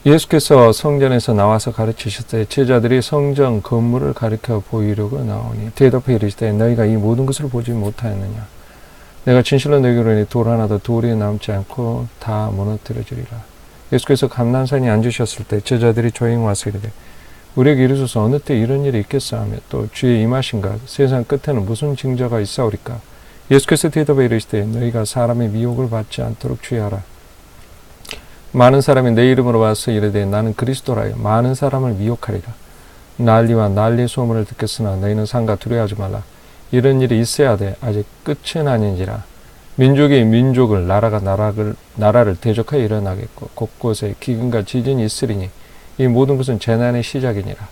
예수께서 성전에서 나와서 가르치실 때 제자들이 성전 건물을 가리켜 보이려고 나오니 대답해 이르시되 너희가 이 모든 것을 보지 못하였느냐. 내가 진실로 너희에게 이르노니 돌 하나도 돌에 남지 않고 다 무너뜨려지리라. 예수께서 감난산에 앉으셨을 때 제자들이 조용히 와서 이르되 우리에게 이르소서 어느 때 이런 일이 있겠사하며 또 주의 임하신가 세상 끝에는 무슨 징조가 있사오리까. 예수께서 대답해 이르시되 너희가 사람의 미혹을 받지 않도록 주의하라. 많은 사람이 내 이름으로 와서 이르되 나는 그리스도라여 많은 사람을 미혹하리라. 난리와 난리의 소문을 듣겠으나 너희는 상가 두려워하지 말라. 이런 일이 있어야 돼 아직 끝은 아닌지라. 민족이 민족을 나라가 나라를 대적하여 일어나겠고 곳곳에 기근과 지진이 있으리니 이 모든 것은 재난의 시작이니라.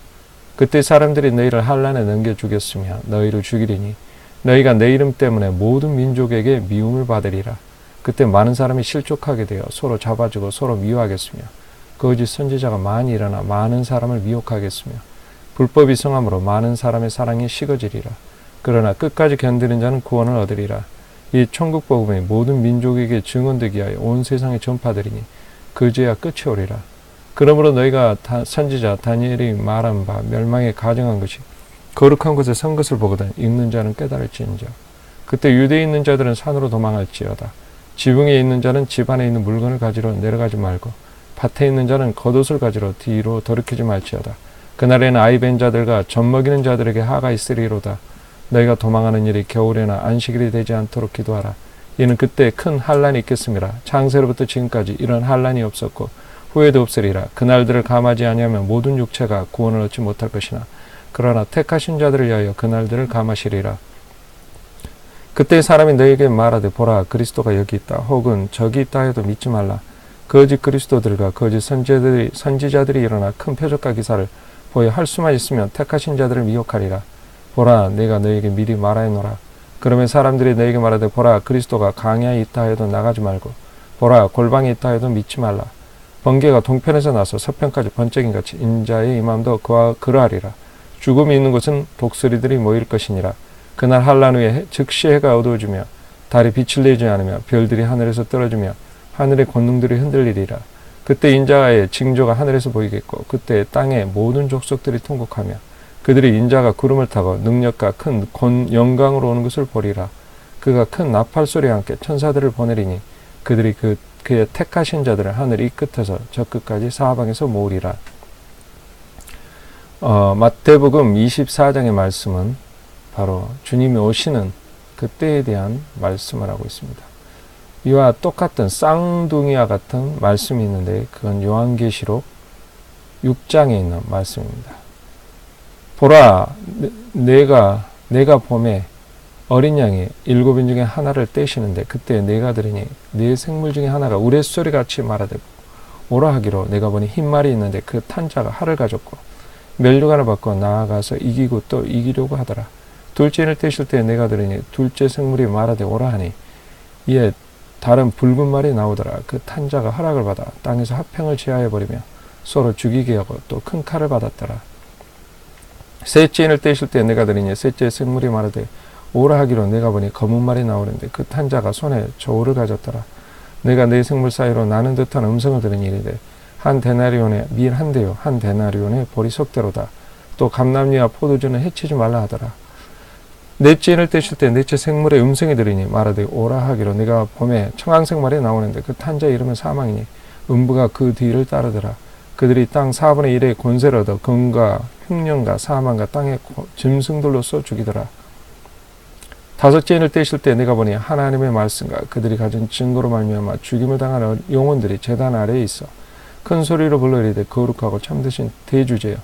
그때 사람들이 너희를 환난에 넘겨 주겠으며 너희를 죽이리니 너희가 내 이름 때문에 모든 민족에게 미움을 받으리라. 그때 많은 사람이 실족하게 되어 서로 잡아주고 서로 미워하겠으며 거짓 선지자가 많이 일어나 많은 사람을 미혹하겠으며 불법이 성함으로 많은 사람의 사랑이 식어지리라. 그러나 끝까지 견디는 자는 구원을 얻으리라. 이 천국 복음이 모든 민족에게 증언되기 위하여 온 세상에 전파되리니 그제야 끝이 오리라. 그러므로 너희가 선지자 다니엘이 말한 바 멸망에 가정한 것이 거룩한 곳에 선 것을 보거든 읽는 자는 깨달을지인저. 그때 유대에 있는 자들은 산으로 도망할지어다. 지붕에 있는 자는 집 안에 있는 물건을 가지러 내려가지 말고 밭에 있는 자는 겉옷을 가지러 뒤로 돌이키지 말지어다. 그날에는 아이 벤 자들과 젖 먹이는 자들에게 하가 있으리로다. 너희가 도망하는 일이 겨울에나 안식일이 되지 않도록 기도하라. 이는 그때 큰 환란이 있겠음이라. 창세로부터 지금까지 이런 환란이 없었고 후에도 없으리라. 그날들을 감하지 아니하면 모든 육체가 구원을 얻지 못할 것이나 그러나 택하신 자들을 위하여 그날들을 감하시리라. 그때 사람이 너희에게 말하되 보라 그리스도가 여기 있다 혹은 저기 있다 해도 믿지 말라. 거짓 그리스도들과 거짓 선지자들이 일어나 큰 표적과 기사를 보여 할 수만 있으면 택하신 자들을 미혹하리라. 보라 내가 너희에게 미리 말하노라. 그러면 사람들이 너희에게 말하되 보라 그리스도가 광야에 있다 해도 나가지 말고 보라 골방에 있다 해도 믿지 말라. 번개가 동편에서 나서 서편까지 번쩍인 같이 인자의 임함도 그와 그러하리라. 죽음이 있는 곳은 독수리들이 모일 것이니라. 그날 환란 후에 즉시 해가 어두워지며 달이 빛을 내지 않으며 별들이 하늘에서 떨어지며 하늘의 권능들이 흔들리리라. 그때 인자의 징조가 하늘에서 보이겠고 그때 땅의 모든 족속들이 통곡하며 그들이 인자가 구름을 타고 능력과 큰 영광으로 오는 것을 보리라. 그가 큰 나팔 소리와 함께 천사들을 보내리니 그들이 그의 택하신 자들을 하늘 이 끝에서 저 끝까지 사방에서 모으리라. 마태복음 24장의 말씀은 바로 주님이 오시는 그때에 대한 말씀을 하고 있습니다. 이와 똑같은 쌍둥이와 같은 말씀이 있는데 그건 요한계시록 6장에 있는 말씀입니다. 보라 내가 봄에 어린 양이 7인 중에 하나를 떼시는데 그때 내가 들으니 네 생물 중에 하나가 우레소리같이 말하되 오라 하기로 내가 보니 흰 말이 있는데 그 탄 자가 활을 가졌고 면류관을 받고 나아가서 이기고 또 이기려고 하더라. 둘째 인을 떼실 때 내가 들으니 둘째 생물이 말하되 오라 하니 이에 다른 붉은 말이 나오더라. 그 탄 자가 허락을 받아 땅에서 화평을 제하여 버리며 서로 죽이게 하고 또 큰 칼을 받았더라. 셋째 인을 떼실 때 내가 들으니 셋째 생물이 말하되 오라 하기로 내가 보니 검은 말이 나오는데 그 탄 자가 손에 저울을 가졌더라. 내가 네 생물 사이로 나는 듯한 음성을 들으니 이르되 한 데나리온에 밀 한 대요 한 데나리온에 보리 석대로다. 또 감람리와 포도주는 해치지 말라 하더라. 넷째 인을 떼실 때 넷째 생물의 음성이 들으니 말하되 오라 하기로 내가 봄에 청황색 말이 나오는데 그 탄 자의 이름은 사망이니 음부가 그 뒤를 따르더라. 그들이 땅 4분의 1의 권세를 얻어 금과 흉년과 사망과 땅의 짐승들로써 죽이더라. 다섯째 인을 떼실 때 내가 보니 하나님의 말씀과 그들이 가진 증거로 말미암아 죽임을 당하는 영혼들이 제단 아래에 있어 큰 소리로 불러 이르되 거룩하고 참되신 대주제여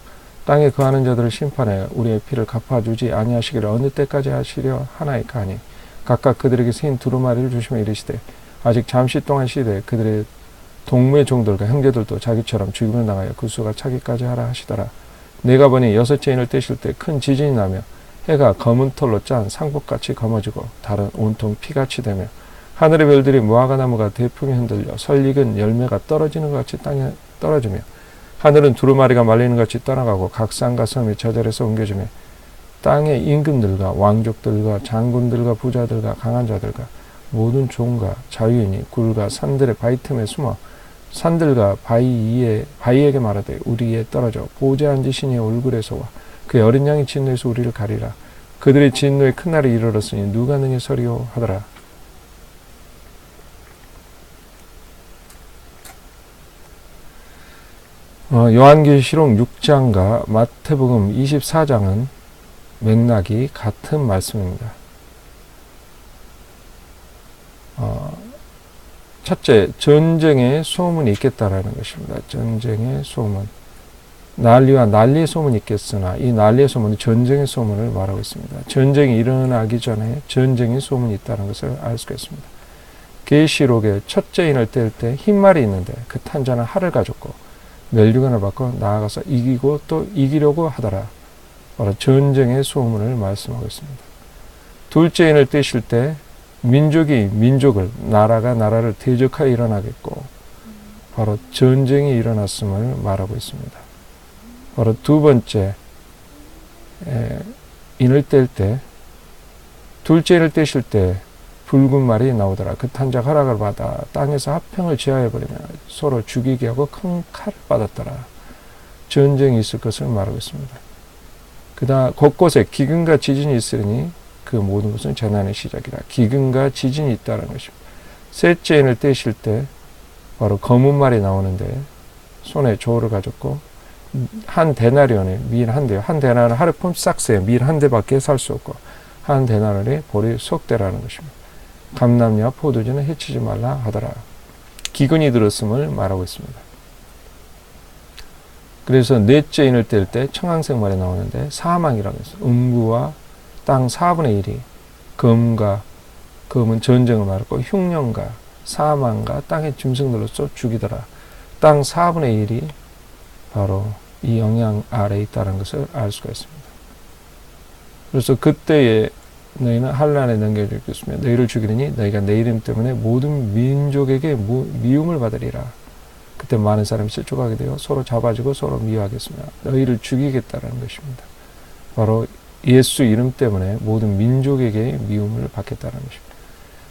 땅에 거하는 자들을 심판하여 우리의 피를 갚아주지 아니하시기를 어느 때까지 하시려 하나이까 하니 각각 그들에게 새 두루마리를 주시며 이르시되 아직 잠시 동안 쉬되 그들의 동무의 종들과 형제들도 자기처럼 죽임을 당하여 그 수가 차기까지 하라 하시더라. 내가 보니 여섯째 인을 떼실 때 큰 지진이 나며 해가 검은 털로 짠 상복같이 검어지고 달은 온통 피같이 되며 하늘의 별들이 무화과나무가 대풍에 흔들려 설익은 열매가 떨어지는 것 같이 땅에 떨어지며 하늘은 두루마리가 말리는 것 같이 떠나가고 각 산과 섬이 저절에서 옮겨지며 땅의 임금들과 왕족들과 장군들과 부자들과 강한 자들과 모든 종과 자유인이 굴과 산들의 바위 틈에 숨어 산들과 바위에게 말하되 우리에 떨어져 보좌 앉으신 이의 얼굴에서 와 그의 어린 양의 진노에서 우리를 가리라. 그들의 진노의 큰 날이 이르렀으니 누가 능히 서리오 하더라. 요한계시록 6장과 마태복음 24장은 맥락이 같은 말씀입니다. 첫째, 전쟁의 소문이 있겠다라는 것입니다. 전쟁의 소문. 난리와 난리의 소문이 있겠으나 이 난리의 소문은 전쟁의 소문을 말하고 있습니다. 전쟁이 일어나기 전에 전쟁의 소문이 있다는 것을 알 수가 있습니다. 계시록의 첫째 인을 뗄 때 흰말이 있는데 그 탄자는 활을 가졌고 멸류관을 받고 나아가서 이기고 또 이기려고 하더라. 바로 전쟁의 소문을 말씀하고 있습니다. 둘째 인을 떼실 때 민족이 민족을, 나라가 나라를 대적하여 일어나겠고 바로 전쟁이 일어났음을 말하고 있습니다. 바로 두 번째 인을 뗄 때 둘째 인을 떼실 때 붉은 말이 나오더라. 그 탄자가 허락을 받아 땅에서 합평을 제하여 버리며 서로 죽이게 하고 큰 칼을 받았더라. 전쟁이 있을 것을 말하고 있습니다. 그다음 곳곳에 기근과 지진이 있으니 그 모든 것은 재난의 시작이라. 기근과 지진이 있다는 것입니다. 셋째 인을 떼실 때 바로 검은 말이 나오는데 손에 조를 가졌고 한 데나리온에 밀 한 대, 한 데나리온 하루 품삯에 밀 한 대밖에 살 수 없고 한 데나리온에 보리 석 대라는 것입니다. 감람이와 포도주는 해치지 말라 하더라. 기근이 들었음을 말하고 있습니다. 그래서 넷째 인을 뗄 때 청황색 말이 나오는데 사망이라고 해서 음부와 땅 4분의 1이 검은 전쟁을 말하고 흉년과 사망과 땅의 짐승들로 쏘 죽이더라. 땅 4분의 1이 바로 이 영향 아래에 있다는 것을 알 수가 있습니다. 그래서 그때에 너희는 환난에 넘겨질 것이며 너희를 죽이리니 너희가 내 이름 때문에 모든 민족에게 미움을 받으리라. 그때 많은 사람이 실족하게 되어 서로 잡아주고 서로 미워하겠으며 너희를 죽이겠다라는 것입니다. 바로 예수 이름 때문에 모든 민족에게 미움을 받겠다는 것입니다.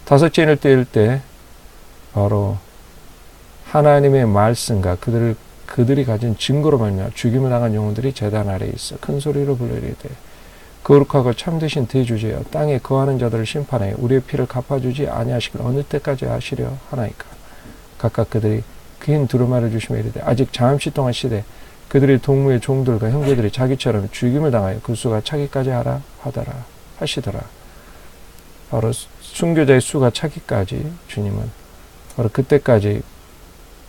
다섯째 인을 떼일 때 바로 하나님의 말씀과 그들이 가진 증거로 말미암아 죽임을 당한 영혼들이 제단 아래에 있어 큰 소리로 불러이르되 거룩하고 참되신 대주제여 땅에 거하는 자들을 심판하여 우리의 피를 갚아주지 아니하시길 어느 때까지 하시려 하나이까. 각각 그들이 그 흰 두루마리를 주시며 이르되 아직 잠시 동안 시대 그들의 동무의 종들과 형제들이 자기처럼 죽임을 당하여 그 수가 차기까지 하시더라. 바로 순교자의 수가 차기까지 주님은 바로 그때까지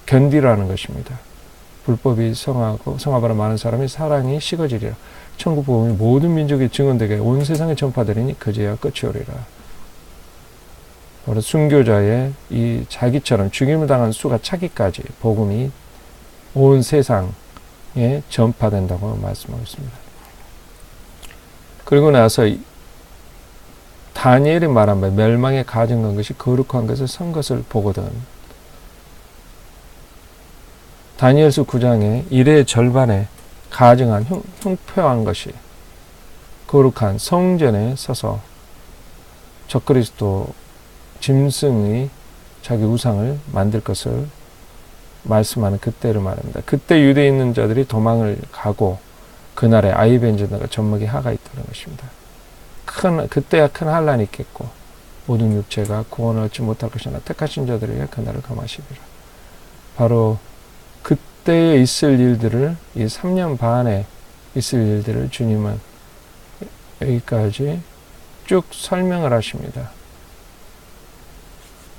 견디라는 것입니다. 불법이 성하바라 많은 사람이 사랑이 식어지리라. 천국 복음이 모든 민족의 증언되게 온 세상에 전파되리니 그제야 끝이 오리라. 바로 순교자의 이 자기처럼 죽임을 당한 수가 차기까지 복음이 온 세상에 전파된다고 말씀하고 있습니다. 그리고 나서 다니엘이 말한 바 멸망에 가증한 것이 거룩한 것을 선 것을 보거든. 다니엘서 9장에 일의 절반에 가증한 흉표한 것이 거룩한 성전에 서서 적그리스도 짐승의 자기 우상을 만들 것을 말씀하는 그때를 말합니다. 그때 유대에 있는 자들이 도망을 가고 그날에 아이벤저다가 젖먹이 하가 있다는 것입니다. 그때야 큰 환란이 있겠고 모든 육체가 구원을 얻지 못할 것이나 택하신 자들에게 그날을 감하시리라. 바로 그때에 있을 일들을 이 3년 반에 있을 일들을 주님은 여기까지 쭉 설명을 하십니다.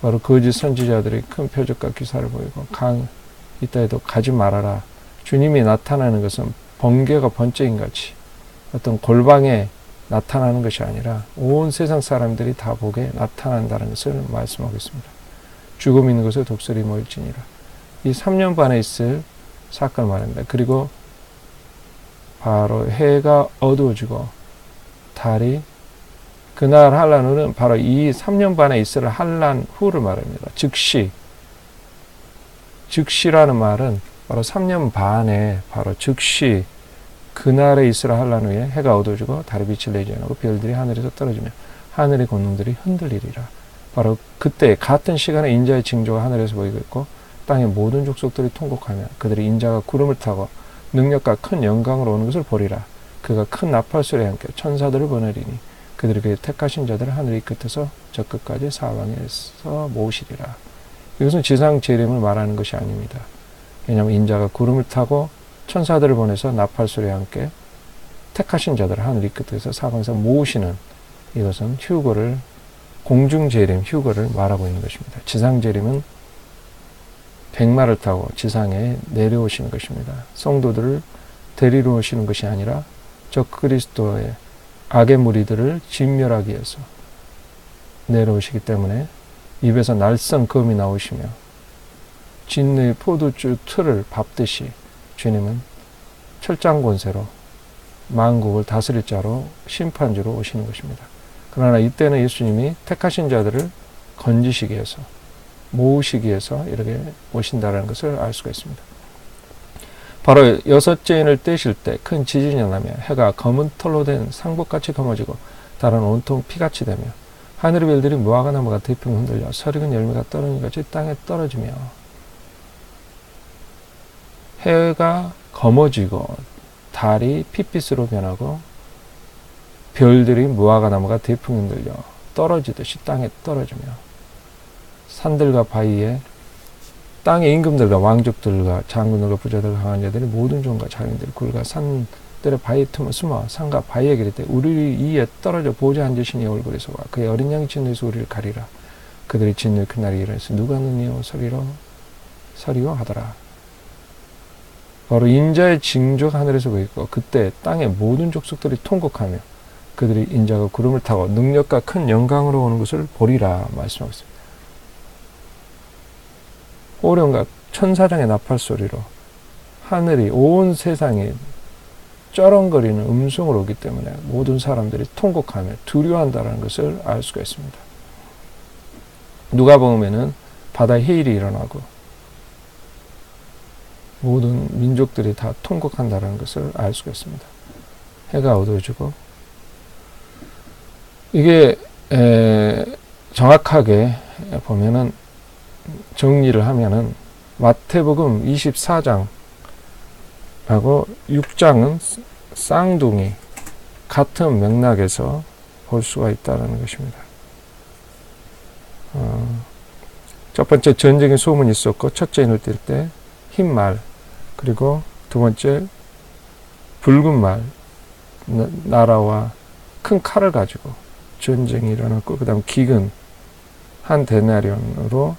바로 거짓 선지자들이 큰 표적과 기사를 보이고 이따에도 가지 말아라. 주님이 나타나는 것은 번개가 번쩍인같이 어떤 골방에 나타나는 것이 아니라 온 세상 사람들이 다 보게 나타난다는 것을 말씀하고 있습니다. 죽음 있는 곳에 독설이 모일지니라. 이 3년 반에 있을 사건을 말합니다. 그리고 바로 해가 어두워지고 달이 그날 환란 후는 바로 이 3년 반에 있을 환란 후를 말합니다. 즉시라는 말은 바로 3년 반에 바로 즉시 그날에 있을 환란 후에 해가 어두워지고 달이 빛을 내지 않고 별들이 하늘에서 떨어지며 하늘의 권능들이 흔들리리라. 바로 그때 같은 시간에 인자의 징조가 하늘에서 보이고 있고 땅의 모든 족속들이 통곡하며 그들의 인자가 구름을 타고 능력과 큰 영광으로 오는 것을 보리라. 그가 큰 나팔소리와 함께 천사들을 보내리니 그들이 그의 택하신 자들을 하늘 이 끝에서 저 끝까지 사방에서 모으시리라. 이것은 지상 재림을 말하는 것이 아닙니다. 왜냐하면 인자가 구름을 타고 천사들을 보내서 나팔소리와 함께 택하신 자들을 하늘 이 끝에서 사방에서 모으시는, 이것은 휴거를, 공중재림 휴거를 말하고 있는 것입니다. 지상재림은 백마를 타고 지상에 내려오시는 것입니다. 성도들을 데리러 오시는 것이 아니라 적그리스도의 악의 무리들을 진멸하기 위해서 내려오시기 때문에 입에서 날선 검이 나오시며 진의 포도주 틀을 밟듯이 주님은 철장 권세로 만국을 다스릴 자로 심판주로 오시는 것입니다. 그러나 이때는 예수님이 택하신 자들을 건지시기 위해서, 모으시기 위해서 이렇게 오신다는 것을 알 수가 있습니다. 바로 여섯째 인을 떼실 때 큰 지진이 나며 해가 검은 털로 된 상복같이 검어지고 달은 온통 피같이 되며 하늘의 별들이 무화과 나무가 대풍 흔들려 설익은 열매가 떨어진 것이 땅에 떨어지며 해가 검어지고 달이 핏빛으로 변하고 별들이 무화과 나무가 대풍 흔들려 떨어지듯이 땅에 떨어지며 산들과 바위에 땅의 임금들과 왕족들과 장군들과 부자들과 강한 자들이 모든 종과 장인들이 굴과 산들의 바위 틈을 숨어 산과 바위에 기를 때 우리 이에 떨어져 보좌 앉으신 이 얼굴에서 와 그의 어린 양이 진노에서 우리를 가리라. 그들이 진노의 그날이 일어나서 누가 느니오 서리오 하더라. 바로 인자의 징조가 하늘에서 보이고 그때 땅의 모든 족속들이 통곡하며 그들이 인자가 구름을 타고 능력과 큰 영광으로 오는 것을 보리라 말씀하고 있습니다. 호령과 천사장의 나팔소리로 하늘이 온 세상이 쩌렁거리는 음성으로 오기 때문에 모든 사람들이 통곡하며 두려워한다는 것을 알 수가 있습니다. 누가복음에는 바다에 해일이 일어나고 모든 민족들이 다 통곡한다는 것을 알 수가 있습니다. 해가 어두워지고 이게 정확하게 보면은 정리를 하면은 마태복음 24장하고 6장은 쌍둥이 같은 맥락에서 볼 수가 있다는 것입니다. 첫 번째 전쟁의 소문이 있었고 첫째 인을 뗄 때 흰 말, 그리고 두 번째 붉은 말, 나라와 큰 칼을 가지고 전쟁이 일어났고 그 다음 기근 한 데나리온으로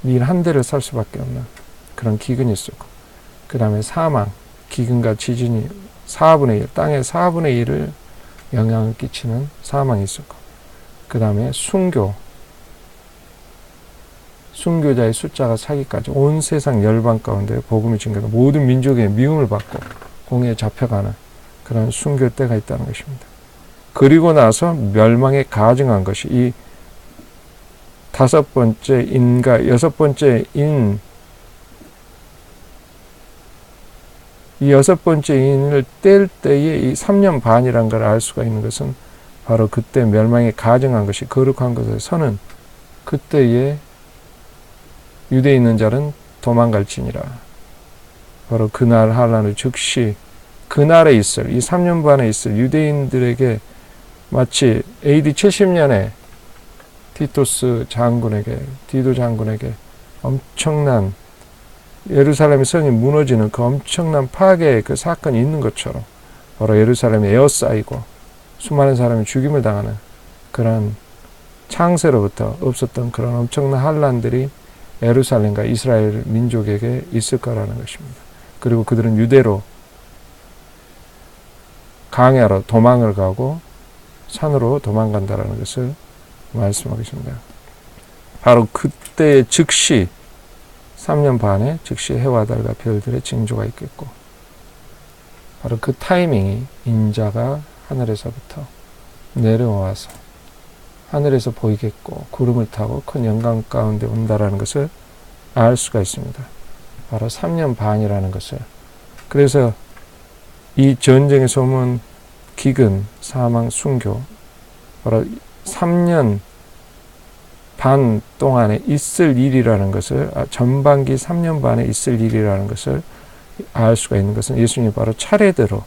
밀 한 대를 살 수밖에 없는 그런 기근이 있었고 그 다음에 사망, 기근과 지진이 4분의 1, 땅의 4분의 1을 영향을 끼치는 사망이 있었고 그 다음에 순교자의 숫자가 차기까지 온 세상 열방 가운데 복음이 증거되고 모든 민족의 미움을 받고 공에 잡혀가는 그런 순교 때가 있다는 것입니다. 그리고 나서 멸망에 가증한 것이 이 다섯 번째 인과 여섯 번째 인, 이 여섯 번째 인을 뗄 때에 이 3년 반이라는 걸 알 수가 있는 것은 바로 그때 멸망에 가증한 것이 거룩한 것에 서는 그때에 유대에 있는 자는 도망갈지니라. 바로 그날 한란을 즉시 그날에 있을 이 3년 반에 있을 유대인들에게 마치 AD 70년에 디도 장군에게 엄청난 예루살렘의 성이 무너지는 그 엄청난 파괴의 그 사건이 있는 것처럼 바로 예루살렘에 에워싸이고 수많은 사람이 죽임을 당하는 그런 창세로부터 없었던 그런 엄청난 환란들이 예루살렘과 이스라엘 민족에게 있을 거라는 것입니다. 그리고 그들은 유대로 강야로 도망을 가고 산으로 도망간다라는 것을 말씀하고 있습니다. 바로 그때 즉시 3년 반에 즉시 해와 달과 별들의 징조가 있겠고 바로 그 타이밍이 인자가 하늘에서부터 내려와서 하늘에서 보이겠고 구름을 타고 큰 영광 가운데 온다라는 것을 알 수가 있습니다. 바로 3년 반이라는 것을. 그래서 이 전쟁의 소문, 기근, 사망, 순교 바로 3년 반 동안에 있을 일이라는 것을, 전반기 3년 반에 있을 일이라는 것을 알 수가 있는 것은 예수님이 바로 차례대로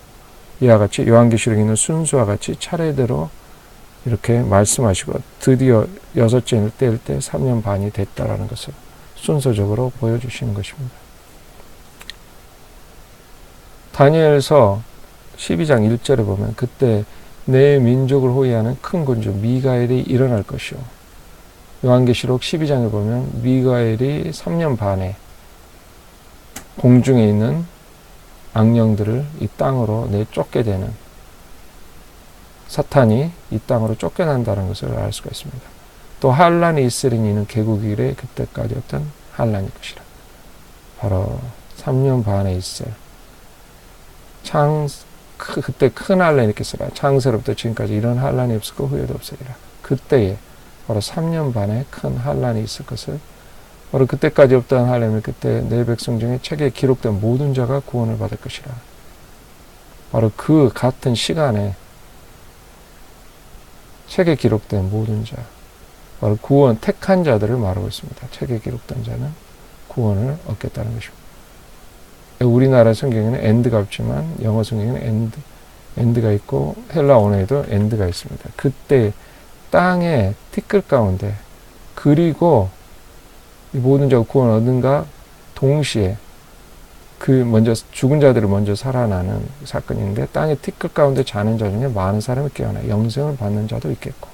이와 같이 요한계시록에 있는 순서와 같이 차례대로 이렇게 말씀하시고 드디어 여섯째를 뗄 때 3년 반이 됐다라는 것을 순서적으로 보여주시는 것입니다. 다니엘서 12장 1절에 보면 그때 내 민족을 호위하는 큰 군주 미가엘이 일어날 것이요. 요한계시록 12장에 보면 미가엘이 3년 반에 공중에 있는 악령들을 이 땅으로 내쫓게 되는, 사탄이 이 땅으로 쫓겨난다는 것을 알 수가 있습니다. 또 한란이 있으리니 이는 개국 이래 그때까지 어떤 한란일 것이라. 바로 3년 반에 있을 그때 큰 한란이 있겠으라. 창세로부터 지금까지 이런 한란이 없었고 후에도 없으리라. 그때에 바로 3년 반에 큰 한란이 있을 것을, 바로 그때까지 없던 한란은 그때 내 백성 중에 책에 기록된 모든 자가 구원을 받을 것이라. 바로 그 같은 시간에 책에 기록된 모든 자, 바로 구원 택한 자들을 말하고 있습니다. 책에 기록된 자는 구원을 얻겠다는 것입니다. 우리나라 성경에는 엔드가 없지만 영어 성경에는 엔드가 있고 헬라 언어에도 엔드가 있습니다. 그때 땅의 티끌 가운데, 그리고 이 모든 자가 구원 얻은가 동시에 먼저 죽은 자들을 먼저 살아나는 사건인데, 땅의 티끌 가운데 자는 자 중에 많은 사람이 깨어나 영생을 받는 자도 있겠고,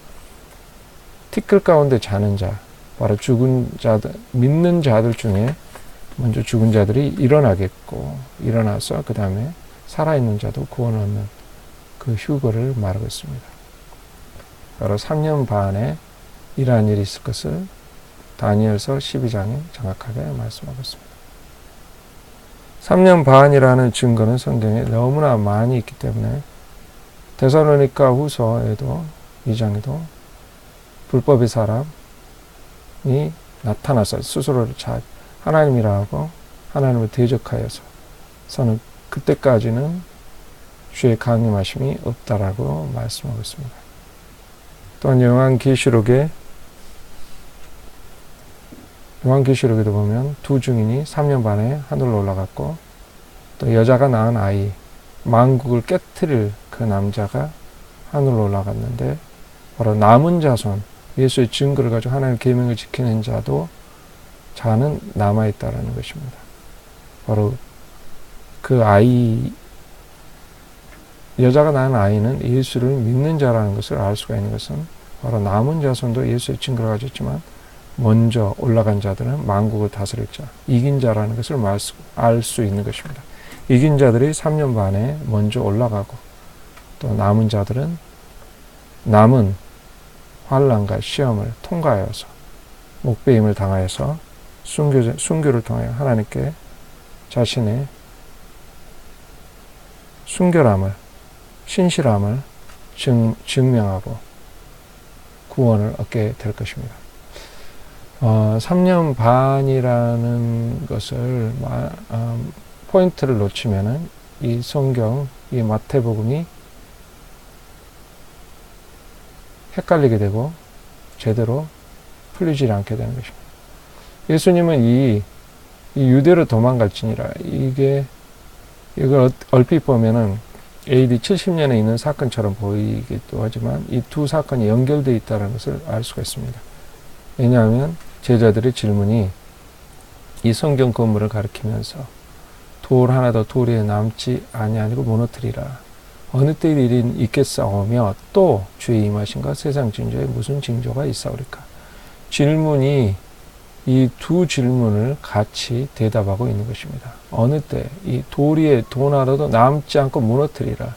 티끌 가운데 자는 자, 바로 죽은 자들, 믿는 자들 중에 먼저 죽은 자들이 일어나겠고, 일어나서 그 다음에 살아있는 자도 구원 얻는 그 휴거를 말하고 있습니다. 바로 3년 반에 이러한 일이 있을 것을 다니엘서 12장에 정확하게 말씀하고 있습니다. 3년 반이라는 증거는 성경에 너무나 많이 있기 때문에 데살로니가 후서에도 2장에도 불법의 사람이 나타나서 스스로를 하나님이라 하고 하나님을 대적하여서 저는 그때까지는 주의 강림하심이 없다라고 말씀하고 있습니다. 또한 요한계시록에도 보면 두 증인이 3년 반에 하늘로 올라갔고, 또 여자가 낳은 아이, 만국을 깨트릴 그 남자가 하늘로 올라갔는데, 바로 남은 자손, 예수의 증거를 가지고 하나님의 계명을 지키는 자는 남아있다라는 것입니다. 바로 그 아이, 여자가 낳은 아이는 예수를 믿는 자라는 것을 알 수가 있는 것은, 바로 남은 자손도 예수의 증거를 가졌지만 먼저 올라간 자들은 만국을 다스릴 자, 이긴 자라는 것을 알 수 있는 것입니다. 이긴 자들이 3년 반에 먼저 올라가고, 또 남은 자들은 남은 환난과 시험을 통과하여서 목배임을 당하여서 순교를 통하여 하나님께 자신의 순결함을, 신실함을 증명하고 구원을 얻게 될 것입니다. 3년 반이라는 것을 포인트를 놓치면은 이 성경, 이 마태복음이 헷갈리게 되고 제대로 풀리지 않게 되는 것입니다. 예수님은 이 유대로 도망갈지니라, 이걸 얼핏 보면은 AD 70년에 있는 사건처럼 보이기도 하지만 이 두 사건이 연결되어 있다는 것을 알 수가 있습니다. 왜냐하면 제자들의 질문이 이 성경 건물을 가리키면서 돌 하나도 돌에 남지 아니하고 무너뜨리라. 어느 때 일이 있겠사오며 또 주의 임하신과 세상 징조에 무슨 징조가 있사오리까. 질문이 이 두 질문을 같이 대답하고 있는 것입니다. 어느 때 이 돌 하나도 남지 않고 무너뜨리라.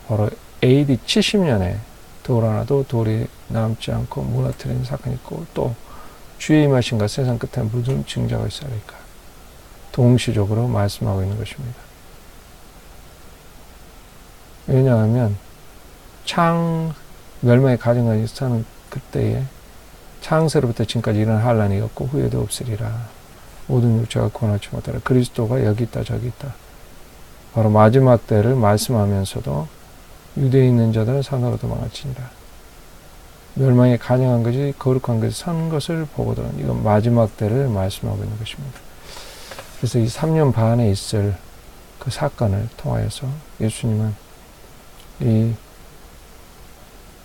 바로 AD 70년에 돌 하나도 돌이 남지 않고 무너뜨리는 사건이 있고, 또 주의 임하신과 세상 끝에 무슨 징조가 있사오리까. 동시적으로 말씀하고 있는 것입니다. 왜냐하면 멸망의 가정까지 사는 그때에 창세로부터 지금까지 일어난 환난이 없고 후에도 없으리라. 모든 육체가 구원하지 못하라. 그리스도가 여기 있다 저기 있다. 바로 마지막 때를 말씀하면서도 유대에 있는 자들은 산으로 도망할지니라. 멸망에 간영한 것이 거룩한 것이 선 것을 보거든. 이건 마지막 때를 말씀하고 있는 것입니다. 그래서 이 3년 반에 있을 그 사건을 통하여서 예수님은 이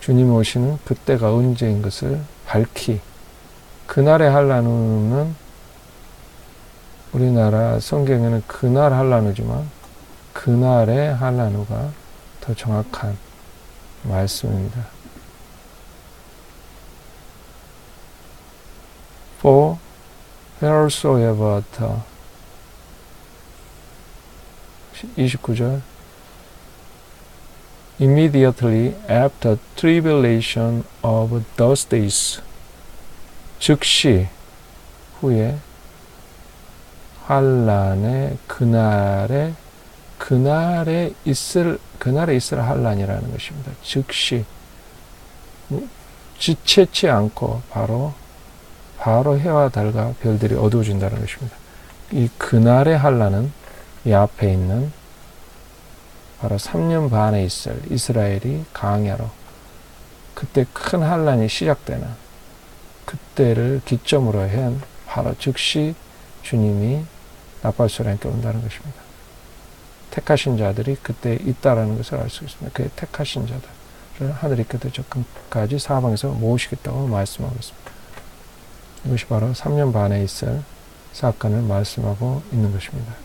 주님 오시는 그때가 언제인 것을 밝히, 그날의 한란후는 우리나라 성경에는 그날 한란후지만 그날의 한란후가 더 정확한 말씀입니다. For wheresoever the 29절 Immediately after tribulation of those days 즉시 후에 환란의 그날에 있을 환란이라는 것입니다. 즉시 지체치 않고 바로 해와 달과 별들이 어두워진다는 것입니다. 이 그날의 환란은 이 앞에 있는 바로 3년 반에 있을 이스라엘이 광야로 그때 큰 환란이 시작되는 그때를 기점으로 한 바로 즉시 주님이 나팔소리함께 온다는 것입니다. 택하신 자들이 그때 있다라는 것을 알 수 있습니다. 그의 택하신 자들을 하늘이 끝에 적금까지 사방에서 모으시겠다고 말씀하고 있습니다. 이것이 바로 3년 반에 있을 사건을 말씀하고 있는 것입니다.